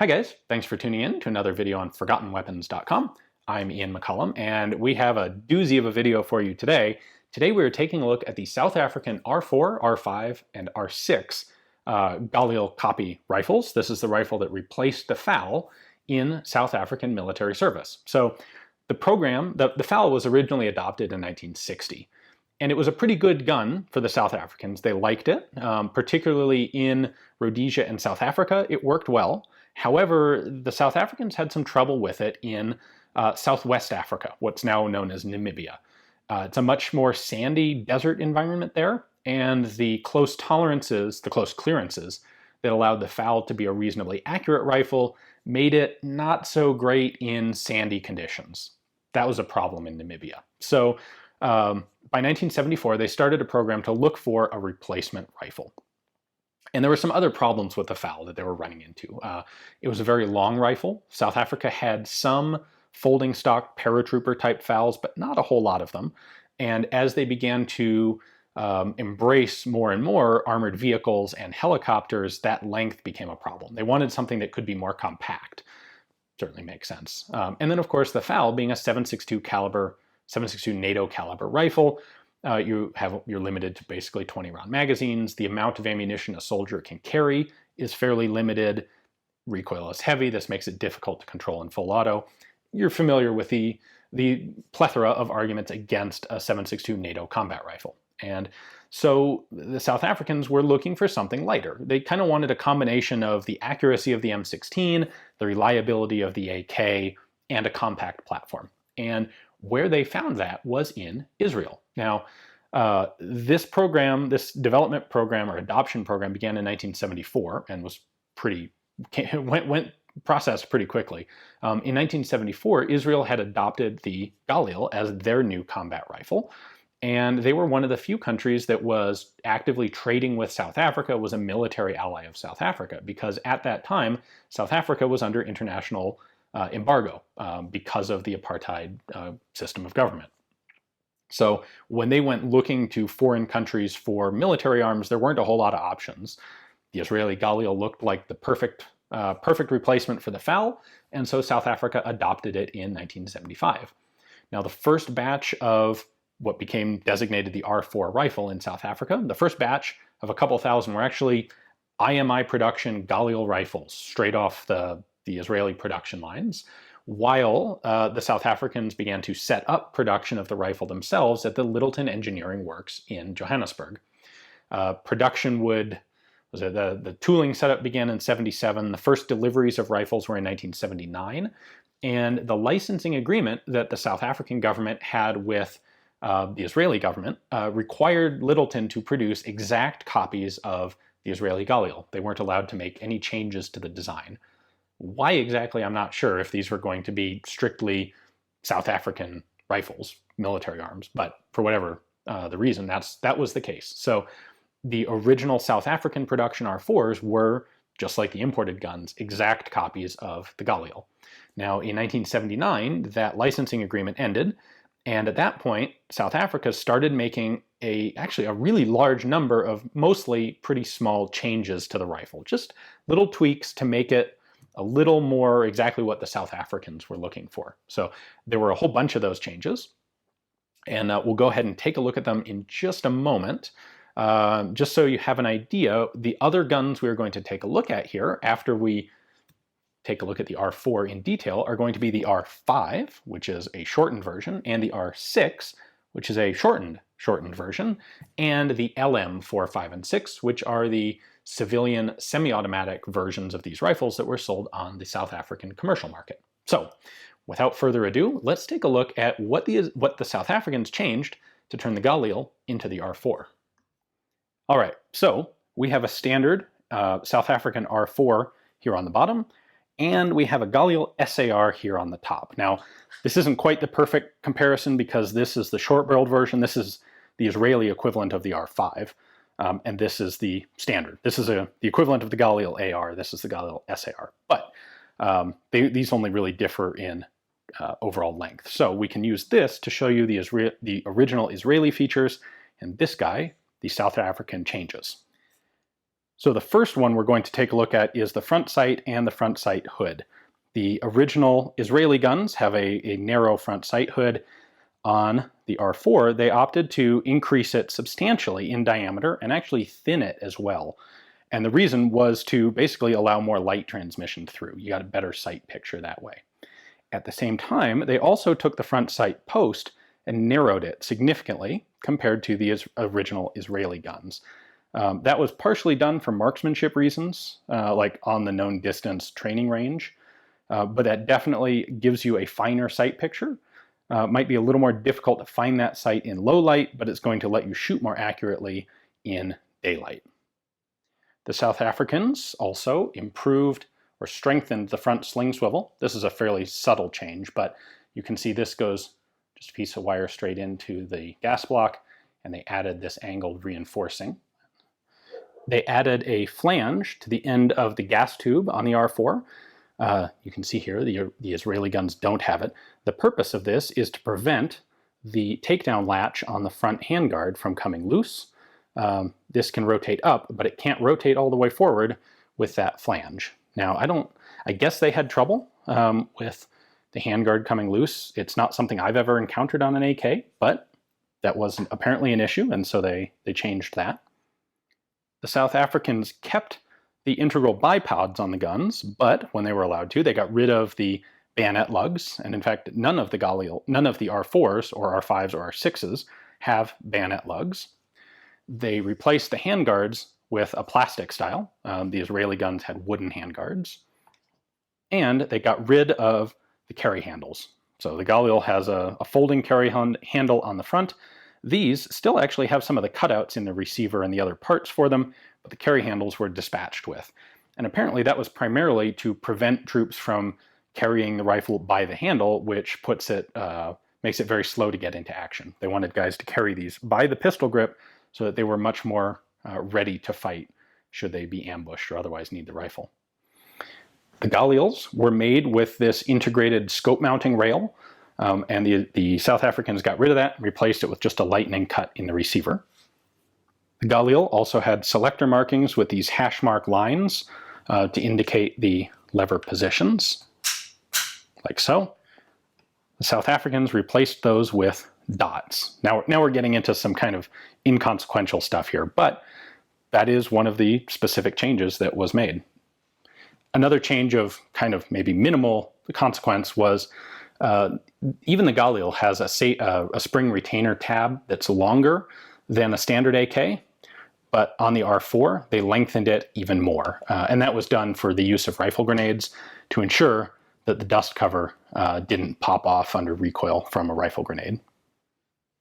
Hi guys, thanks for tuning in to another video on ForgottenWeapons.com. I'm Ian McCullum, and we have a doozy of a video for you today. Today we're taking a look at the South African R4, R5, and R6 Galil copy rifles. This is the rifle that replaced the FAL in South African military service. So the program, the FAL was originally adopted in 1960. And it was a pretty good gun for the South Africans. They liked it, particularly in Rhodesia and South Africa. It worked well. However, the South Africans had some trouble with it in Southwest Africa, what's now known as Namibia. It's a much more sandy desert environment there, and the close tolerances, the close clearances that allowed the FAL to be a reasonably accurate rifle made it not so great in sandy conditions. That was a problem in Namibia. So by 1974, they started a program to look for a replacement rifle. And there were some other problems with the FAL that they were running into. It was a very long rifle. South Africa had some folding stock paratrooper type FALs, but not a whole lot of them. And as they began to embrace more and more armored vehicles and helicopters, that length became a problem. They wanted something that could be more compact. Certainly makes sense. And then of course the FAL being a 7.62 caliber, 7.62 NATO caliber rifle, you're limited to basically 20 round magazines. The amount of ammunition a soldier can carry is fairly limited. Recoil is heavy. This makes it difficult to control in full auto. You're familiar with the plethora of arguments against a 7.62 NATO combat rifle. And so the South Africans were looking for something lighter. They kind of wanted a combination of the accuracy of the M16, the reliability of the AK, and a compact platform. And where they found that was in Israel. Now, this program, this development program or adoption program began in 1974 and was went processed pretty quickly. In 1974, Israel had adopted the Galil as their new combat rifle. And they were one of the few countries that was actively trading with South Africa, was a military ally of South Africa, because at that time, South Africa was under international embargo because of the apartheid system of government. So when they went looking to foreign countries for military arms, there weren't a whole lot of options. The Israeli Galil looked like the perfect replacement for the FAL, and so South Africa adopted it in 1975. Now the first batch of what became designated the R4 rifle in South Africa, the first batch of a couple thousand were actually IMI production Galil rifles, straight off the Israeli production lines, while the South Africans began to set up production of the rifle themselves at the Littleton Engineering Works in Johannesburg. Production the tooling setup began in 77, the first deliveries of rifles were in 1979, and the licensing agreement that the South African government had with the Israeli government required Littleton to produce exact copies of the Israeli Galil. They weren't allowed to make any changes to the design. Why exactly, I'm not sure, if these were going to be strictly South African rifles, military arms, but for whatever the reason, that was the case. So the original South African production R4s were, just like the imported guns, exact copies of the Galil. Now, in 1979, that licensing agreement ended, and at that point, South Africa started making actually a really large number of mostly pretty small changes to the rifle, just little tweaks to make it a little more exactly what the South Africans were looking for. So there were a whole bunch of those changes, and we'll go ahead and take a look at them in just a moment. Just so you have an idea, the other guns we're going to take a look at here after we take a look at the R4 in detail are going to be the R5, which is a shortened version, and the R6, which is a shortened version, and the LM 4, 5, and 6, which are the civilian semi-automatic versions of these rifles that were sold on the South African commercial market. So, without further ado, let's take a look at what the South Africans changed to turn the Galil into the R4. All right, so we have a standard South African R4 here on the bottom, and we have a Galil SAR here on the top. Now, this isn't quite the perfect comparison because this is the short-barreled version. This is the Israeli equivalent of the R5. And this is the standard. This is the equivalent of the Galil AR. This is the Galil SAR. But these only really differ in overall length. So we can use this to show you the original Israeli features, and this guy, the South African changes. So the first one we're going to take a look at is the front sight and the front sight hood. The original Israeli guns have a narrow front sight hood. On the R4, they opted to increase it substantially in diameter and actually thin it as well. And the reason was to basically allow more light transmission through. You got a better sight picture that way. At the same time, they also took the front sight post and narrowed it significantly compared to the original Israeli guns. That was partially done for marksmanship reasons, like on the known distance training range, but that definitely gives you a finer sight picture. Might be a little more difficult to find that sight in low light, but it's going to let you shoot more accurately in daylight. The South Africans also improved or strengthened the front sling swivel. This is a fairly subtle change, but you can see this goes just a piece of wire straight into the gas block, and they added this angled reinforcing. They added a flange to the end of the gas tube on the R4. You can see here the Israeli guns don't have it. The purpose of this is to prevent the takedown latch on the front handguard from coming loose. This can rotate up, but it can't rotate all the way forward with that flange. Now, I guess they had trouble with the handguard coming loose. It's not something I've ever encountered on an AK, but that was apparently an issue, and so they changed that. The South Africans kept the integral bipods on the guns, but when they were allowed to, they got rid of the bayonet lugs, and in fact, none of the R4s or R5s or R6s have bayonet lugs. They replaced the handguards with a plastic style. The Israeli guns had wooden handguards. And they got rid of the carry handles. So the Galil has a folding carry handle on the front. These still actually have some of the cutouts in the receiver and the other parts for them, but the carry handles were dispatched with. And apparently that was primarily to prevent troops from carrying the rifle by the handle, which makes it very slow to get into action. They wanted guys to carry these by the pistol grip so that they were much more ready to fight should they be ambushed or otherwise need the rifle. The Galils were made with this integrated scope mounting rail, and the South Africans got rid of that and replaced it with just a lightning cut in the receiver. The Galil also had selector markings with these hash mark lines to indicate the lever positions, like so. The South Africans replaced those with dots. Now we're getting into some kind of inconsequential stuff here, but that is one of the specific changes that was made. Another change of kind of maybe minimal consequence was even the Galil has a spring retainer tab that's longer than a standard AK, but on the R4 they lengthened it even more. And that was done for the use of rifle grenades to ensure that the dust cover didn't pop off under recoil from a rifle grenade.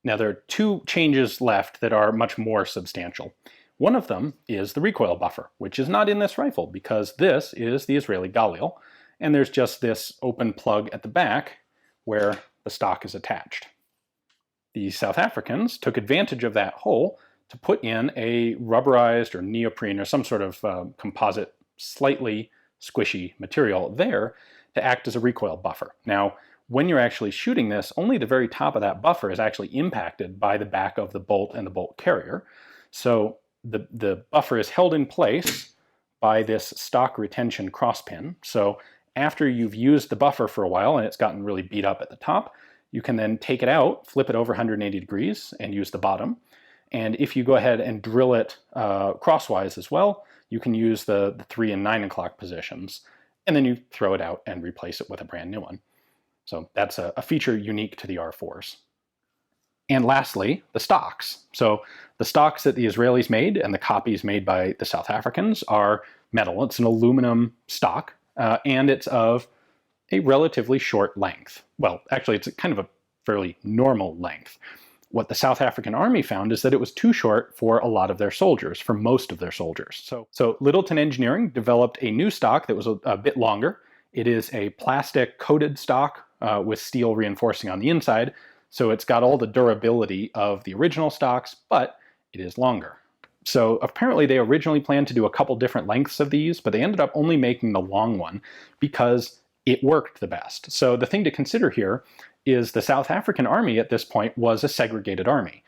Now there are two changes left that are much more substantial. One of them is the recoil buffer, which is not in this rifle because this is the Israeli Galil, and there's just this open plug at the back where the stock is attached. The South Africans took advantage of that hole to put in a rubberized or neoprene or some sort of composite, slightly squishy material there to act as a recoil buffer. Now, when you're actually shooting this, only the very top of that buffer is actually impacted by the back of the bolt and the bolt carrier. So the buffer is held in place by this stock retention crosspin. So after you've used the buffer for a while and it's gotten really beat up at the top, you can then take it out, flip it over 180 degrees and use the bottom. And if you go ahead and drill it crosswise as well, you can use the 3 and 9 o'clock positions, and then you throw it out and replace it with a brand new one. So that's a feature unique to the R4s. And lastly, the stocks. So the stocks that the Israelis made and the copies made by the South Africans are metal. It's an aluminum stock, and it's of a relatively short length. Well, actually, it's kind of a fairly normal length. What the South African Army found is that it was too short for a lot of their soldiers, for most of their soldiers. So Littleton Engineering developed a new stock that was a bit longer. It is a plastic coated stock with steel reinforcing on the inside. So it's got all the durability of the original stocks, but it is longer. So apparently they originally planned to do a couple different lengths of these, but they ended up only making the long one because it worked the best. So the thing to consider here is the South African Army at this point was a segregated army.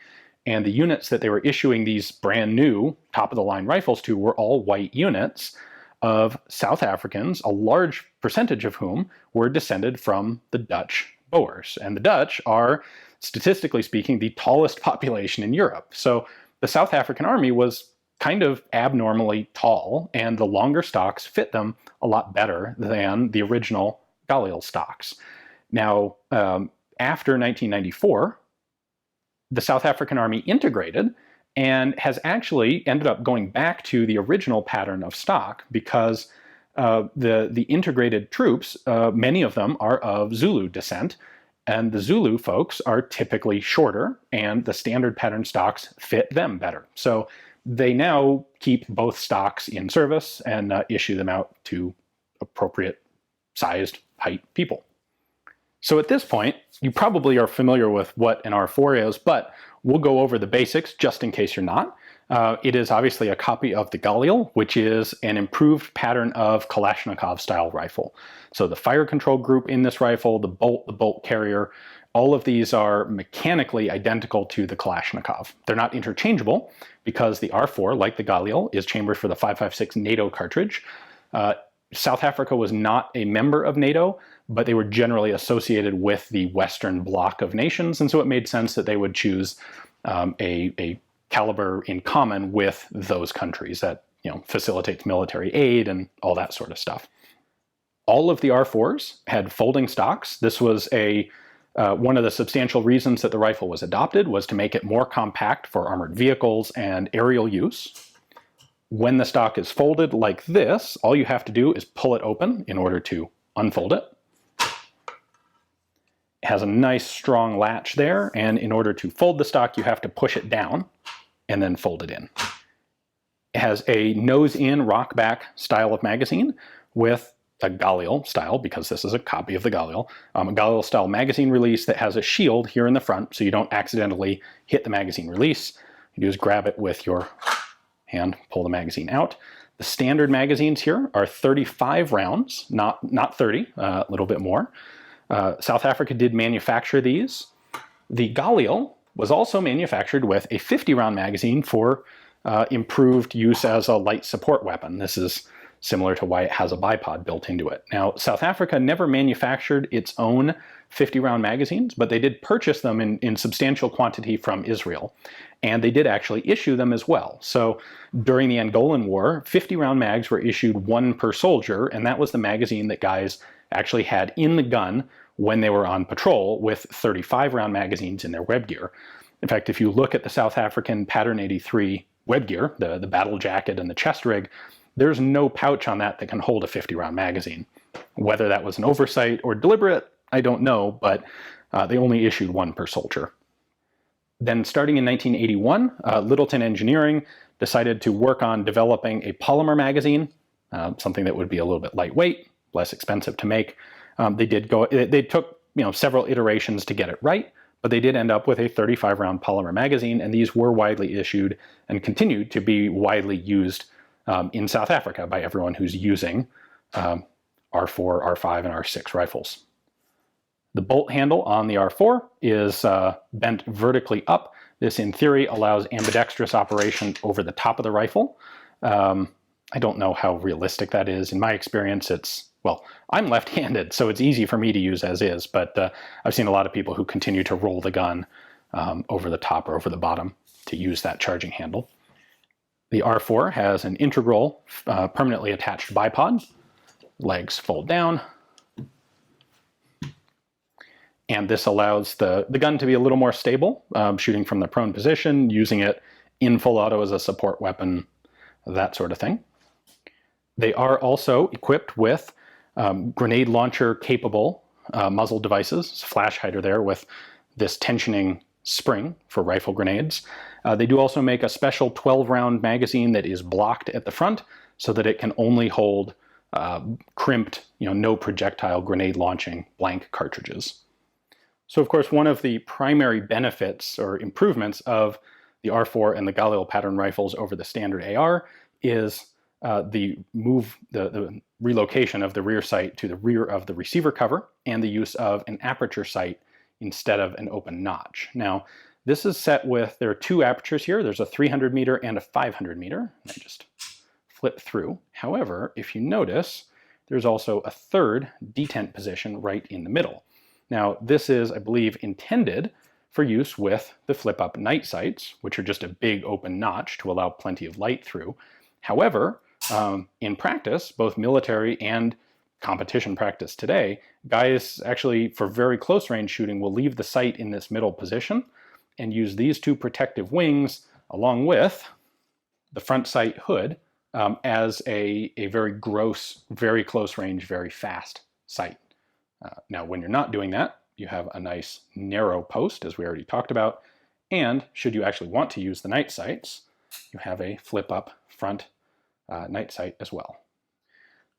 and the units that they were issuing these brand new top-of-the-line rifles to were all white units of South Africans, a large percentage of whom were descended from the Dutch Boers. And the Dutch are, statistically speaking, the tallest population in Europe. So the South African army was kind of abnormally tall, and the longer stocks fit them a lot better than the original Galil stocks. Now, after 1994, the South African army integrated and has actually ended up going back to the original pattern of stock because the integrated troops, many of them are of Zulu descent, and the Zulu folks are typically shorter, and the standard pattern stocks fit them better. So they now keep both stocks in service and issue them out to appropriate sized height people. So at this point, you probably are familiar with what an R4 is, but we'll go over the basics just in case you're not. It is obviously a copy of the Galil, which is an improved pattern of Kalashnikov-style rifle. So the fire control group in this rifle, the bolt carrier, all of these are mechanically identical to the Kalashnikov. They're not interchangeable because the R4, like the Galil, is chambered for the 5.56 NATO cartridge. South Africa was not a member of NATO, but they were generally associated with the Western bloc of nations, and so it made sense that they would choose a caliber in common with those countries that facilitates military aid and all that sort of stuff. All of the R4s had folding stocks. This was one of the substantial reasons that the rifle was adopted, was to make it more compact for armored vehicles and aerial use. When the stock is folded like this, all you have to do is pull it open in order to unfold it. It has a nice strong latch there, and in order to fold the stock, you have to push it down and then fold it in. It has a nose-in rock-back style of magazine with a Galil style, because this is a copy of the Galil, a Galil style magazine release that has a shield here in the front so you don't accidentally hit the magazine release. You just grab it with your hand, pull the magazine out. The standard magazines here are 35 rounds, not 30, a little bit more. South Africa did manufacture these. The Galil was also manufactured with a 50-round magazine for improved use as a light support weapon. This is similar to why it has a bipod built into it. Now, South Africa never manufactured its own 50-round magazines, but they did purchase them in substantial quantity from Israel. And they did actually issue them as well. So during the Angolan War, 50-round mags were issued, one per soldier, and that was the magazine that guys actually had in the gun when they were on patrol, with 35-round magazines in their web gear. In fact, if you look at the South African Pattern 83 web gear, the battle jacket and the chest rig, there's no pouch on that can hold a 50-round magazine. Whether that was an oversight or deliberate, I don't know, but they only issued one per soldier. Then starting in 1981, Littleton Engineering decided to work on developing a polymer magazine, something that would be a little bit lightweight, less expensive to make. They took several iterations to get it right, but they did end up with a 35-round polymer magazine, and these were widely issued and continued to be widely used in South Africa by everyone who's using R4, R5, and R6 rifles. The bolt handle on the R4 is bent vertically up. This, in theory, allows ambidextrous operation over the top of the rifle. I don't know how realistic that is. In my experience, I'm left-handed, so it's easy for me to use as is, but I've seen a lot of people who continue to roll the gun over the top or over the bottom to use that charging handle. The R4 has an integral, permanently attached bipod. Legs fold down. And this allows the gun to be a little more stable, shooting from the prone position, using it in full auto as a support weapon, that sort of thing. They are also equipped with grenade launcher capable muzzle devices, flash hider there with this tensioning spring for rifle grenades. They do also make a special 12-round magazine that is blocked at the front so that it can only hold crimped, no projectile grenade launching blank cartridges. So of course, one of the primary benefits or improvements of the R4 and the Galil pattern rifles over the standard AR is the relocation of the rear sight to the rear of the receiver cover and the use of an aperture sight instead of an open notch. Now, This is set with, there are two apertures here. There's a 300 meter and a 500 meter. I just flip through. However, if you notice, there's also a third detent position right in the middle. Now, this is, I believe, intended for use with the flip-up night sights, which are just a big open notch to allow plenty of light through. However, in practice, both military and competition practice today, guys actually, for very close range shooting, will leave the sight in this middle position and use these two protective wings along with the front sight hood as a very gross, very close range, very fast sight. Now, when you're not doing that, you have a nice narrow post, as we already talked about, and should you actually want to use the night sights, you have a flip-up front night sight as well.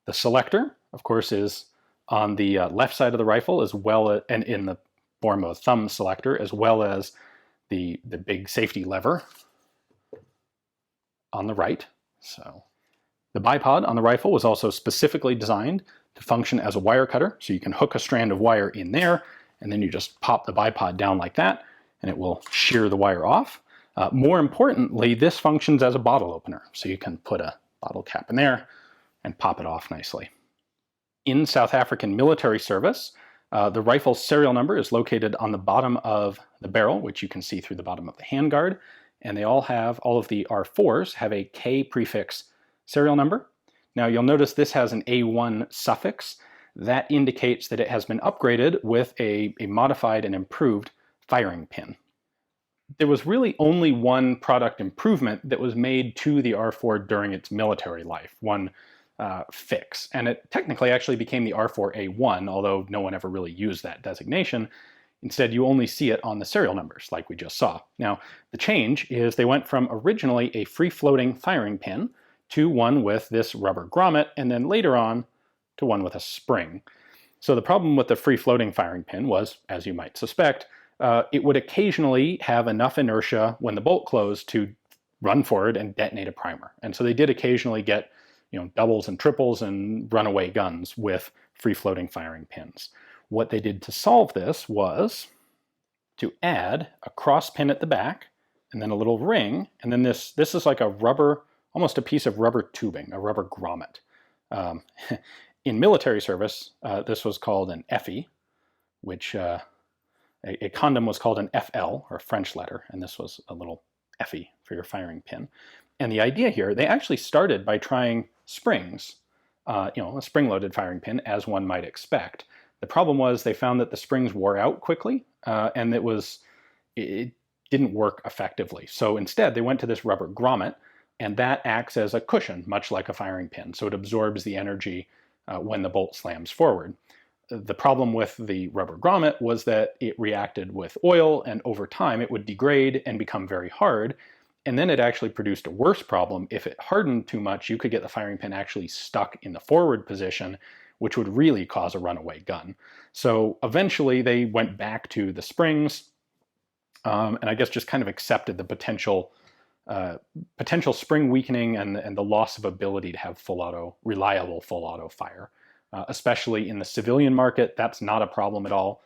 The selector, of course, is on the left side of the rifle, as well as, and in the form of a thumb selector, as well as the big safety lever on the right. So the bipod on the rifle was also specifically designed to function as a wire cutter, so you can hook a strand of wire in there, and then you just pop the bipod down like that, and it will shear the wire off. More importantly, this functions as a bottle opener, so you can put a bottle cap in there and pop it off nicely. In South African military service, the rifle's serial number is located on the bottom of the barrel, which you can see through the bottom of the handguard, and they all of the R4s have a K prefix serial number. Now you'll notice this has an A1 suffix. That indicates that it has been upgraded with a modified and improved firing pin. There was really only one product improvement that was made to the R4 during its military life, one fix, and it technically actually became the R4A1, although no one ever really used that designation. Instead, you only see it on the serial numbers, like we just saw. Now, the change is they went from originally a free-floating firing pin to one with this rubber grommet, and then later on to one with a spring. So the problem with the free-floating firing pin was, as you might suspect, it would occasionally have enough inertia when the bolt closed to run forward and detonate a primer. And so they did occasionally get, doubles and triples and runaway guns with free-floating firing pins. What they did to solve this was to add a cross pin at the back, and then a little ring, and then this is like a rubber, almost a piece of rubber tubing, a rubber grommet. In military service, this was called an FE, which a condom was called an FL, or French letter, and this was a little FE for your firing pin. And the idea here, they actually started by trying springs, a spring-loaded firing pin, as one might expect. The problem was they found that the springs wore out quickly, and it didn't work effectively. So instead, they went to this rubber grommet, and that acts as a cushion, much like a firing pin. So it absorbs the energy when the bolt slams forward. The problem with the rubber grommet was that it reacted with oil, and over time it would degrade and become very hard. And then it actually produced a worse problem. If it hardened too much, you could get the firing pin actually stuck in the forward position, which would really cause a runaway gun. So eventually they went back to the springs, and I guess just kind of accepted the potential spring weakening and the loss of ability to have reliable full auto fire. Especially in the civilian market, that's not a problem at all.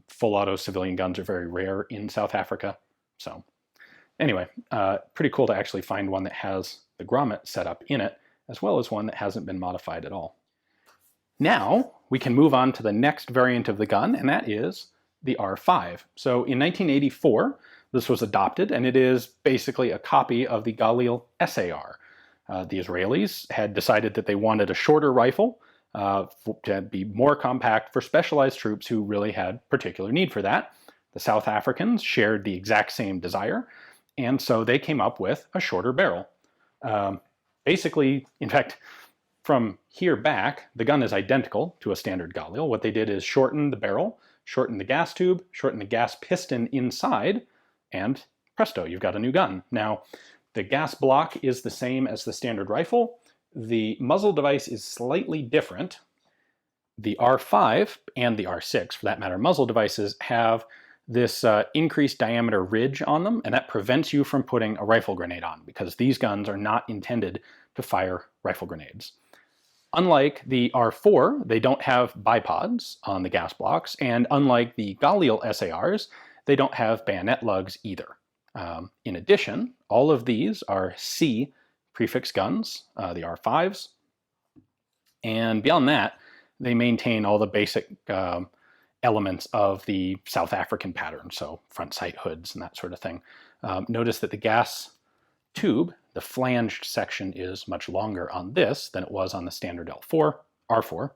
Full auto civilian guns are very rare in South Africa. So anyway, pretty cool to actually find one that has the grommet set up in it, as well as one that hasn't been modified at all. Now we can move on to the next variant of the gun, and that is the R5. So in 1984, this was adopted, and it is basically a copy of the Galil SAR. The Israelis had decided that they wanted a shorter rifle to be more compact for specialized troops who really had particular need for that. The South Africans shared the exact same desire, and so they came up with a shorter barrel. Basically, in fact, from here back, the gun is identical to a standard Galil. What they did is shorten the barrel, shorten the gas tube, shorten the gas piston inside, and presto, you've got a new gun. Now, the gas block is the same as the standard rifle. The muzzle device is slightly different. The R5 and the R6, for that matter, muzzle devices have this increased diameter ridge on them, and that prevents you from putting a rifle grenade on, because these guns are not intended to fire rifle grenades. Unlike the R4, they don't have bipods on the gas blocks, and unlike the Galil SARs, they don't have bayonet lugs either. In addition, all of these are C prefix guns, the R5s, and beyond that, they maintain all the basic elements of the South African pattern, so front sight hoods and that sort of thing. Notice that the gas tube, the flanged section, is much longer on this than it was on the standard R4.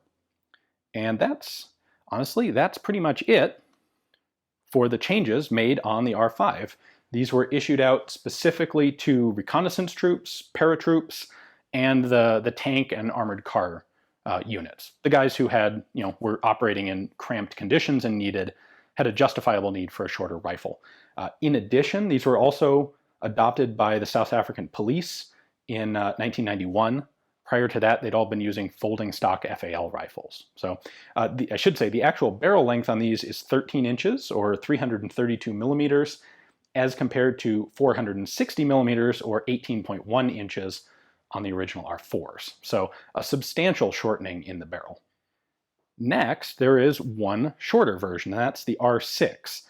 And honestly, that's pretty much it for the changes made on the R5. These were issued out specifically to reconnaissance troops, paratroops, and the tank and armored car units. The guys who were operating in cramped conditions and had a justifiable need for a shorter rifle. In addition, these were also adopted by the South African police in 1991. Prior to that, they'd all been using folding stock FAL rifles. So I should say the actual barrel length on these is 13 inches or 332 millimeters as compared to 460 millimeters or 18.1 inches on the original R4s. So a substantial shortening in the barrel. Next, there is one shorter version, and that's the R6.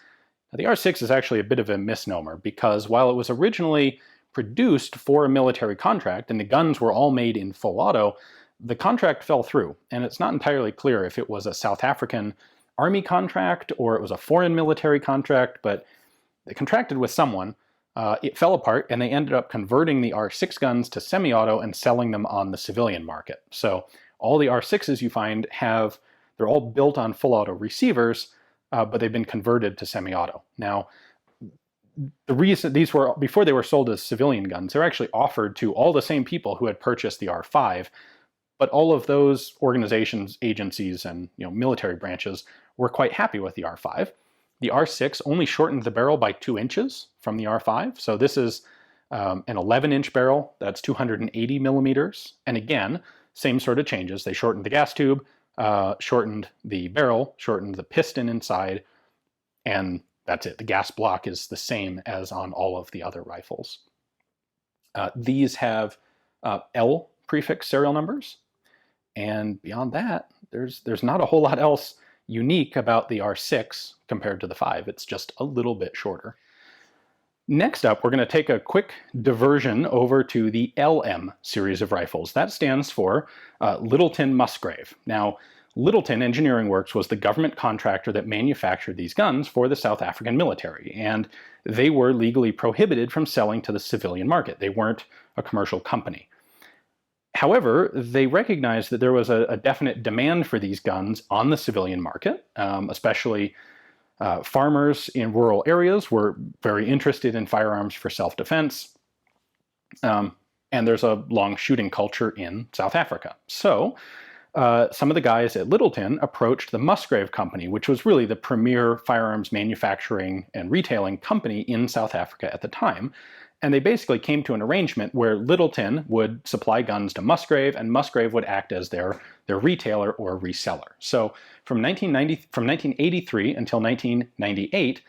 Now, the R6 is actually a bit of a misnomer because while it was originally produced for a military contract and the guns were all made in full auto, the contract fell through, and it's not entirely clear if it was a South African Army contract or it was a foreign military contract, but they contracted with someone. It fell apart, and they ended up converting the R6 guns to semi-auto and selling them on the civilian market. So all the R6s you find they're all built on full auto receivers, but they've been converted to semi-auto. Now, the reason these were, before they were sold as civilian guns, they're actually offered to all the same people who had purchased the R5, but all of those organizations, agencies, and military branches were quite happy with the R5. The R6 only shortened the barrel by 2 inches from the R5. So this is an 11-inch barrel. That's 280 millimeters. And again, same sort of changes. They shortened the gas tube, shortened the barrel, shortened the piston inside, and that's it. The gas block is the same as on all of the other rifles. These have L prefix serial numbers. And beyond that, there's not a whole lot else unique about the R6 compared to the 5. It's just a little bit shorter. Next up, we're going to take a quick diversion over to the LM series of rifles. That stands for Littleton Musgrave. Now, Littleton Engineering Works was the government contractor that manufactured these guns for the South African military, and they were legally prohibited from selling to the civilian market. They weren't a commercial company. However, they recognized that there was a definite demand for these guns on the civilian market, especially farmers in rural areas were very interested in firearms for self-defense, and there's a long shooting culture in South Africa. So some of the guys at Littleton approached the Musgrave Company, which was really the premier firearms manufacturing and retailing company in South Africa at the time. And they basically came to an arrangement where Littleton would supply guns to Musgrave, and Musgrave would act as their retailer or reseller. So from 1983 until 1998,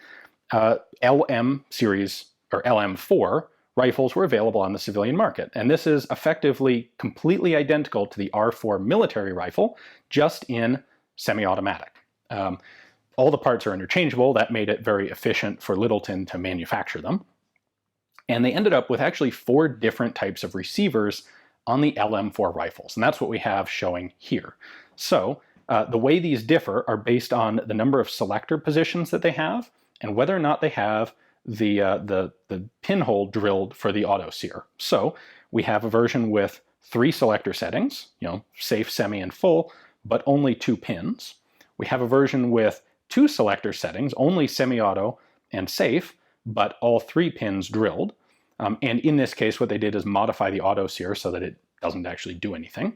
LM series, or LM4, rifles were available on the civilian market. And this is effectively completely identical to the R4 military rifle, just in semi-automatic. All the parts are interchangeable. That made it very efficient for Littleton to manufacture them. And they ended up with actually 4 different types of receivers on the LM4 rifles. And that's what we have showing here. So the way these differ are based on the number of selector positions that they have and whether or not they have the pinhole drilled for the auto sear. So we have a version with 3 selector settings, safe, semi, and full, but only 2 pins. We have a version with 2 selector settings, only semi-auto and safe, but all 3 pins drilled. And in this case, what they did is modify the auto sear so that it doesn't actually do anything.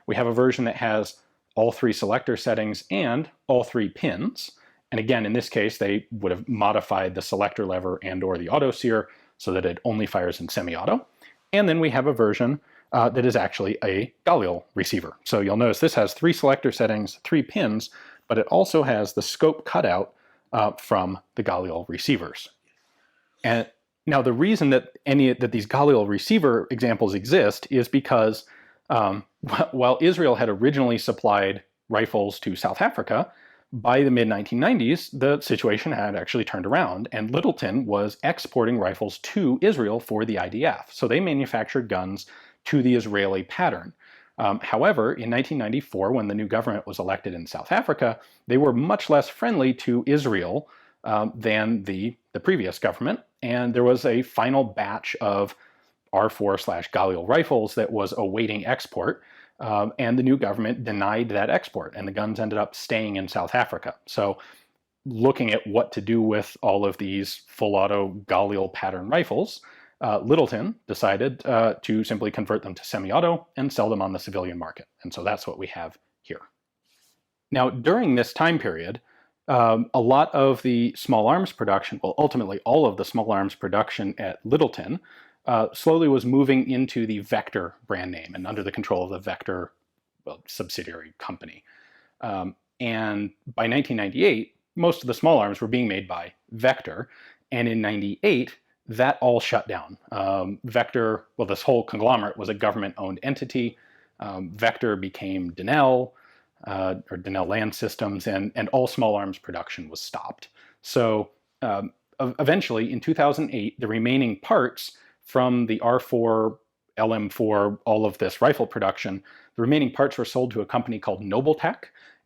We have a version that has all 3 selector settings and all 3 pins. And again, in this case, they would have modified the selector lever and or the auto sear so that it only fires in semi-auto. And then we have a version that is actually a Galil receiver. So you'll notice this has 3 selector settings, 3 pins, but it also has the scope cutout from the Galil receivers. And now the reason that these Galil receiver examples exist is because while Israel had originally supplied rifles to South Africa, By the mid-1990s, the situation had actually turned around, and Littleton was exporting rifles to Israel for the IDF. So they manufactured guns to the Israeli pattern. However, in 1994, when the new government was elected in South Africa, they were much less friendly to Israel than the previous government, and there was a final batch of R4/Galil rifles that was awaiting export, and the new government denied that export, and the guns ended up staying in South Africa. So looking at what to do with all of these full-auto Galil pattern rifles, Littleton decided to simply convert them to semi-auto and sell them on the civilian market. And so that's what we have here. Now, during this time period, a lot of the small arms production, well, ultimately all of the small arms production at Littleton, slowly was moving into the Vector brand name and under the control of the Vector subsidiary company. And by 1998, most of the small arms were being made by Vector, and in 98, that all shut down. Vector, well, this whole conglomerate was a government-owned entity. Vector became Denel, or Denel Land Systems, and all small arms production was stopped. So eventually, in 2008, the remaining parts from the R4, LM4, all of this rifle production, the remaining parts were sold to a company called Nobletech,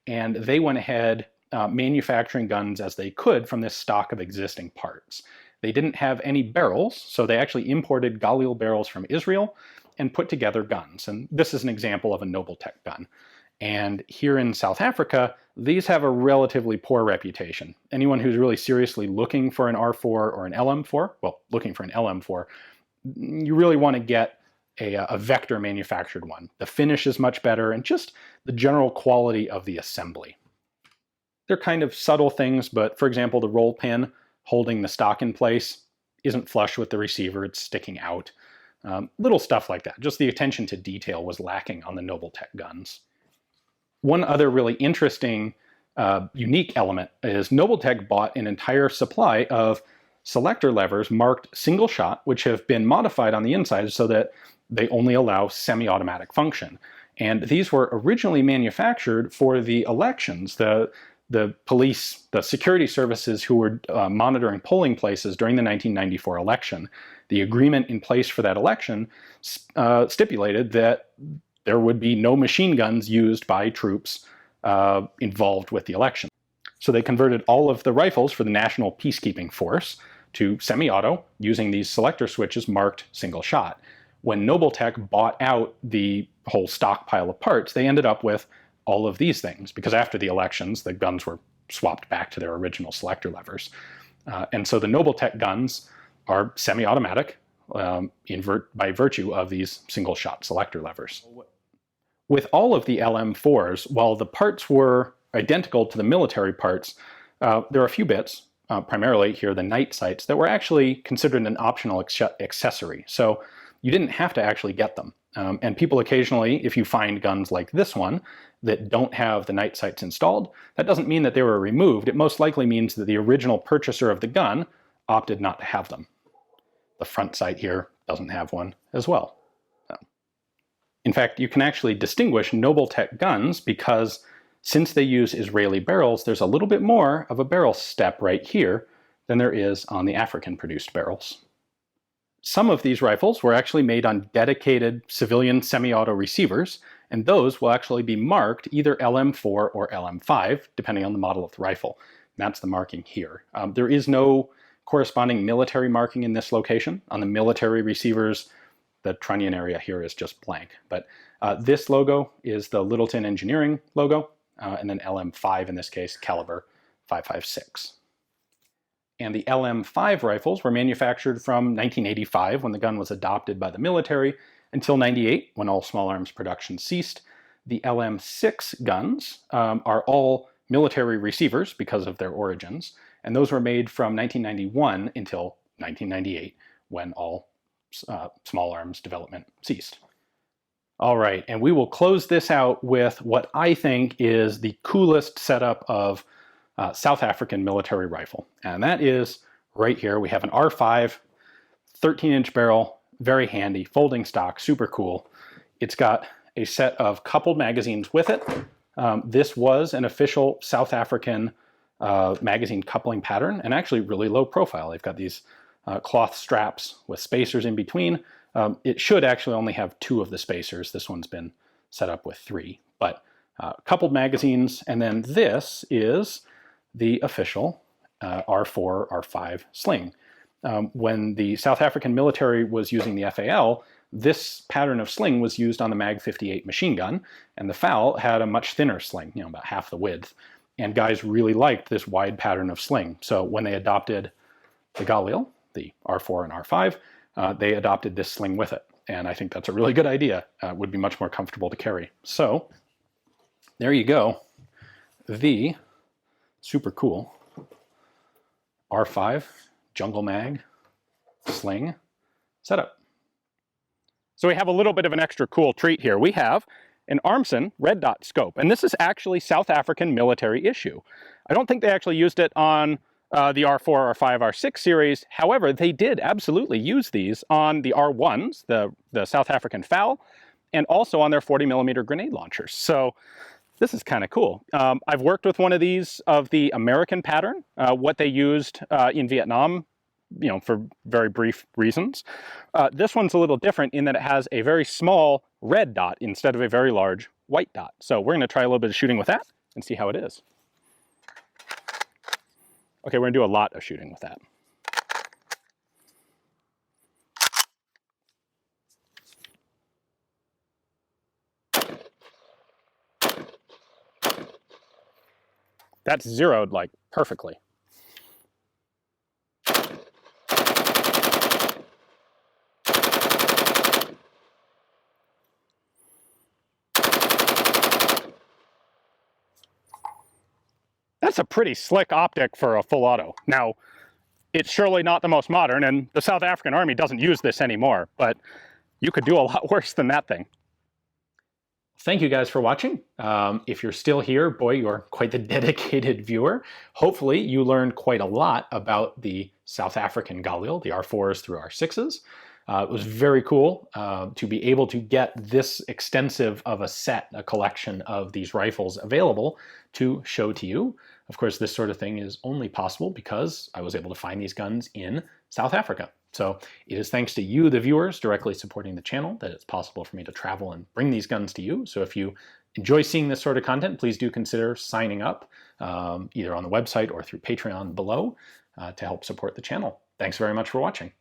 and they went ahead manufacturing guns as they could from this stock of existing parts. They didn't have any barrels, so they actually imported Galil barrels from Israel and put together guns. And this is an example of a Nobletech gun. And here in South Africa, these have a relatively poor reputation. Anyone who's really seriously looking for an R4 or an LM4, well, looking for an LM4, you really want to get a Vector manufactured one. The finish is much better, and just the general quality of the assembly. They're kind of subtle things, but for example, the roll pin holding the stock in place isn't flush with the receiver, it's sticking out. Little stuff like that. Just the attention to detail was lacking on the Nobletech guns. One other really interesting, unique element is Nobletech bought an entire supply of selector levers marked single shot, which have been modified on the inside so that they only allow semi-automatic function. And these were originally manufactured for the elections. The police, the security services who were monitoring polling places during the 1994 election, the agreement in place for that election stipulated that there would be no machine guns used by troops involved with the election. So they converted all of the rifles for the National Peacekeeping Force to semi-auto using these selector switches marked single shot. When Nobletech bought out the whole stockpile of parts, they ended up with all of these things, because after the elections, the guns were swapped back to their original selector levers. And so the Nobletech guns are semi-automatic by virtue of these single-shot selector levers. With all of the LM4s, while the parts were identical to the military parts, there are a few bits, primarily here the night sights, that were actually considered an optional accessory. So you didn't have to actually get them. And people occasionally, if you find guns like this one that don't have the night sights installed, that doesn't mean that they were removed. It most likely means that the original purchaser of the gun opted not to have them. The front sight here doesn't have one as well. In fact, you can actually distinguish Nobletech guns because since they use Israeli barrels, there's a little bit more of a barrel step right here than there is on the African-produced barrels. Some of these rifles were actually made on dedicated civilian semi-auto receivers, and those will actually be marked either LM4 or LM5, depending on the model of the rifle. And that's the marking here. There is no corresponding military marking in this location. On the military receivers, the trunnion area here is just blank. But this logo is the Littleton Engineering logo, and then LM5 in this case, caliber 5.56. And the LM5 rifles were manufactured from 1985, when the gun was adopted by the military, until 98, when all small arms production ceased. The LM6 guns are all military receivers because of their origins, and those were made from 1991 until 1998, when all small arms development ceased. All right, and we will close this out with what I think is the coolest setup of South African military rifle. And that is right here. We have an R5, 13-inch barrel, very handy, folding stock, super cool. It's got a set of coupled magazines with it, This was an official South African magazine coupling pattern, and actually really low profile. They've got these cloth straps with spacers in between. It should actually only have 2 of the spacers. This one's been set up with 3, but coupled magazines. And then this is the official R4, R5 Sling. When the South African military was using the FAL, this pattern of sling was used on the Mag 58 machine gun, and the FAL had a much thinner sling, about half the width. And guys really liked this wide pattern of sling. So when they adopted the Galil, the R4 and R5, they adopted this sling with it. And I think that's a really good idea. It would be much more comfortable to carry. So there you go. The super cool R5 Jungle Mag Sling setup. So we have a little bit of an extra cool treat here. We have an Armson Red Dot Scope, and this is actually South African military issue. I don't think they actually used it on the R4, R5, R6 series. However, they did absolutely use these on the R1s, the South African FAL, and also on their 40mm grenade launchers. So this is kind of cool. I've worked with one of these of the American pattern, what they used in Vietnam, for very brief reasons. This one's a little different in that it has a very small red dot instead of a very large white dot. So we're going to try a little bit of shooting with that and see how it is. Okay, we're going to do a lot of shooting with that. That's zeroed like perfectly. That's a pretty slick optic for a full auto. Now, it's surely not the most modern, and the South African Army doesn't use this anymore, but you could do a lot worse than that thing. Thank you guys for watching. If you're still here, boy, you're quite the dedicated viewer. Hopefully you learned quite a lot about the South African Galil, the R4s through R6s. It was very cool to be able to get this extensive of a set, a collection of these rifles available to show to you. Of course, this sort of thing is only possible because I was able to find these guns in South Africa. So it is thanks to you, the viewers, directly supporting the channel that it's possible for me to travel and bring these guns to you. So if you enjoy seeing this sort of content, please do consider signing up either on the website or through Patreon below to help support the channel. Thanks very much for watching.